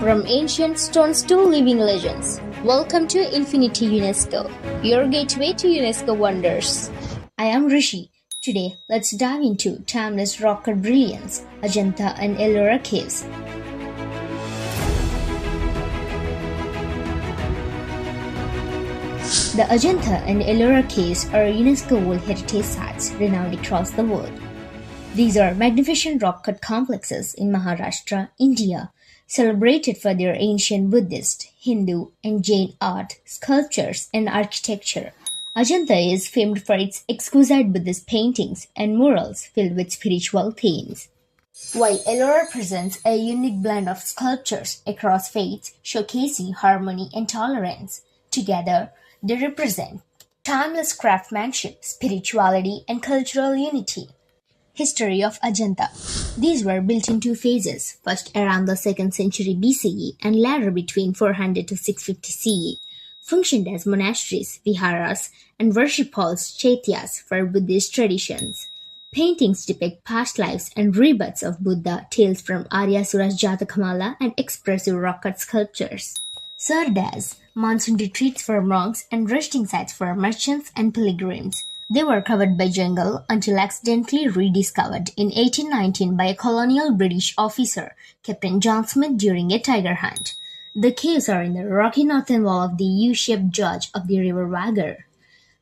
From ancient stones to living legends, welcome to Infinity UNESCO, your gateway to UNESCO wonders. I am Rishi. Today, let's dive into timeless rock cut brilliance, Ajanta and Ellora Caves. The Ajanta and Ellora Caves are UNESCO World Heritage Sites renowned across the world. These are magnificent rock-cut complexes in Maharashtra, India, celebrated for their ancient Buddhist, Hindu, and Jain art, sculptures, and architecture. Ajanta is famed for its exquisite Buddhist paintings and murals filled with spiritual themes, while Ellora presents a unique blend of sculptures across faiths, showcasing harmony and tolerance. Together, they represent timeless craftsmanship, spirituality, and cultural unity. History of Ajanta. These were built in two phases, first around the 2nd century BCE and later between 400 to 650 CE. Functioned as monasteries, viharas, and worship halls, chaityas, for Buddhist traditions. Paintings depict past lives and rebirths of Buddha, tales from Aryasura's Jatakamala, and expressive rock-cut sculptures. Served as monsoon retreats for monks and resting sites for merchants and pilgrims. They were covered by jungle until accidentally rediscovered in 1819 by a colonial British officer, Captain John Smith, during a tiger hunt. The caves are in the rocky northern wall of the U-shaped gorge of the river Vagar.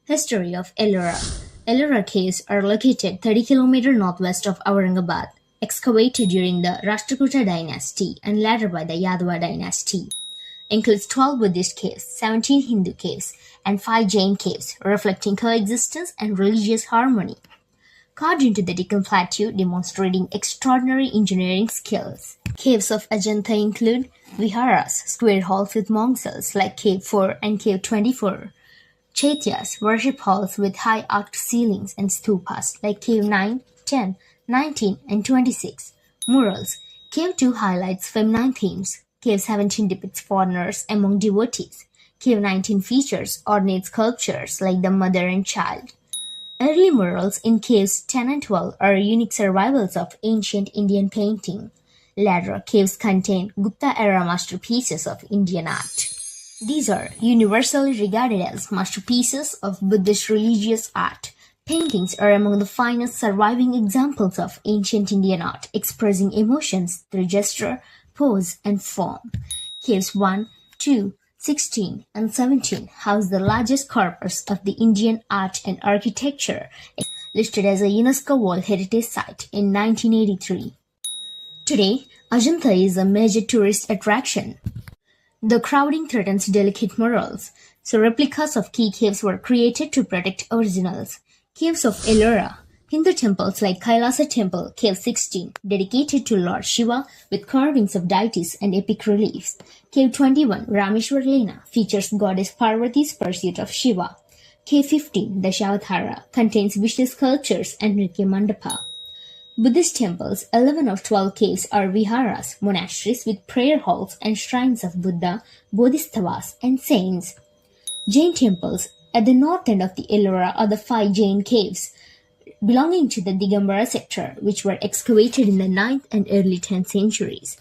History of Ellora. Ellora Caves are located 30 km northwest of Aurangabad, excavated during the Rashtrakuta dynasty and later by the Yadava dynasty. Includes 12 Buddhist caves, 17 Hindu caves, and 5 Jain caves, reflecting coexistence and religious harmony. Carved into the Deccan Plateau, demonstrating extraordinary engineering skills. Caves of Ajanta include viharas, square halls with monk cells like Cave 4 and Cave 24. Chaityas, worship halls with high arched ceilings, and stupas like Cave 9, 10, 19, and 26. Murals. Cave 2 highlights feminine themes. Cave 17 depicts foreigners among devotees. Cave 19 features ornate sculptures like the mother and child. Early murals in Caves 10 and 12 are unique survivals of ancient Indian painting. Later caves contain Gupta-era masterpieces of Indian art. These are universally regarded as masterpieces of Buddhist religious art. Paintings are among the finest surviving examples of ancient Indian art, expressing emotions through gesture, pose, and form. Caves 1, 2, 16, and 17 house the largest corpus of the Indian art and architecture, listed as a UNESCO World Heritage Site in 1983. Today, Ajanta is a major tourist attraction. The crowding threatens delicate murals, so replicas of key caves were created to protect originals. Caves of Ellora. Hindu temples like Kailasa Temple, Cave 16, dedicated to Lord Shiva with carvings of deities and epic reliefs. Cave 21, Rameshwar Lena, features goddess Parvati's pursuit of Shiva. Cave 15, Dashavatara, contains Vishnu sculptures and Nritya Mandapa. Buddhist temples, 11 of 12 caves are viharas, monasteries with prayer halls and shrines of Buddha, Bodhisattvas, and saints. Jain temples, at the north end of the Ellora, are the 5 Jain caves, belonging to the Digambara sector, which were excavated in the 9th and early 10th centuries.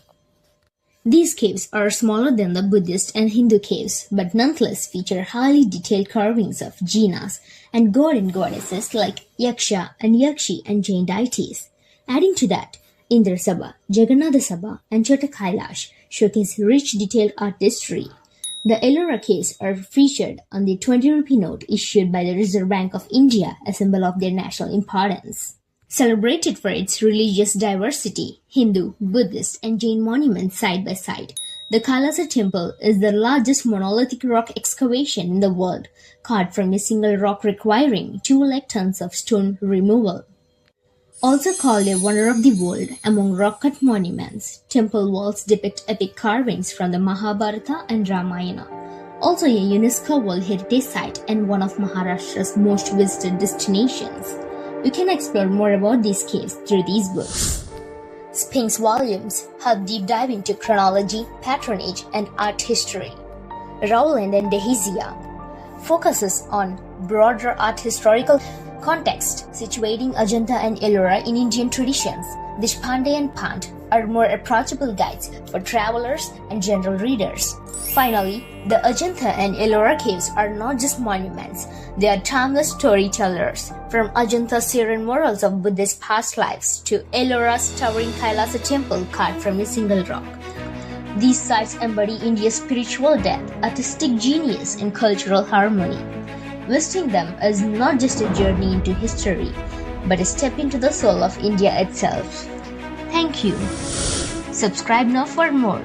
These caves are smaller than the Buddhist and Hindu caves, but nonetheless feature highly detailed carvings of jinas and god and goddesses like Yaksha and Yakshi and Jain deities. Adding to that, Indra Sabha, Jagannatha Sabha, and Chota Kailash showcase rich detailed artistry. The Ellora Caves are featured on the 20 rupee note issued by the Reserve Bank of India, a symbol of their national importance. Celebrated for its religious diversity, Hindu, Buddhist, and Jain monuments side by side, the Kailasa Temple is the largest monolithic rock excavation in the world, carved from a single rock requiring 2 lakh tons of stone removal. Also called a wonder of the world among rock-cut monuments, temple walls depict epic carvings from the Mahabharata and Ramayana. Also a UNESCO World Heritage Site and one of Maharashtra's most visited destinations. You can explore more about these caves through these books. Sphinx volumes help deep dive into chronology, patronage, and art history. Rowland and Dehizia focuses on broader art historical context, situating Ajanta and Ellora in Indian traditions. Deshpande and Pant are more approachable guides for travelers and general readers. Finally, the Ajanta and Ellora Caves are not just monuments, they are timeless storytellers. From Ajanta's serene murals of Buddhist past lives to Ellora's towering Kailasa Temple carved from a single rock. These sites embody India's spiritual depth, artistic genius, and cultural harmony. Visiting them is not just a journey into history, but a step into the soul of India itself. Thank you. Subscribe now for more.